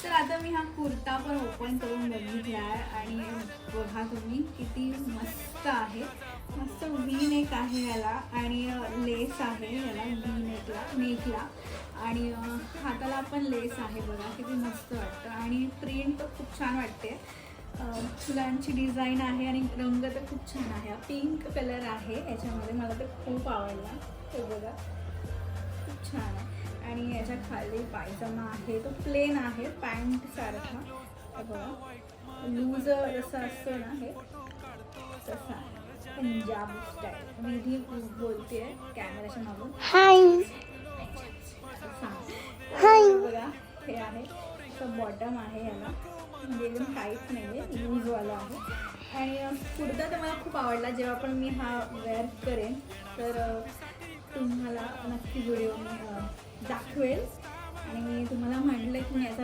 तर आता मी हा कुर्ता पण ओपन करून बघितला आहे आणि बघा तुम्ही किती मस्त आहे. मस्त व्ही नेक आहे याला आणि लेस आहे याला व्ही नेकला आणि हाताला पण लेस आहे. बघा किती मस्त वाटतं आणि प्रिंट तर खूप छान वाटते. फुलांची डिझाईन आहे आणि रंग तर खूप छान आहे. पिंक कलर आहे याच्यामध्ये, मला तर खूप आवडला. ते बघा खूप छान आहे. आणि याच्या खाली पायजमा आहे, तो प्लेन आहे पॅन्ट सारखा. बघा लूज जसं असतं ना हे तसं आहे, पंजाब स्टाईल. विधी बोलते कॅमेऱ्याच्या मागून हाय. बघा हे आहे, असं बॉटम आहे याला, म्हणजे एकदम टाईट नाही आहे, लूजवाला आहे. आणि कुर्ता तर मला खूप आवडला. जेव्हा पण मी हा वेअर करेन तर तुम्हाला नक्की व्हिडिओ मी दाखवेल. आणि मी तुम्हाला म्हटलं की मी याचा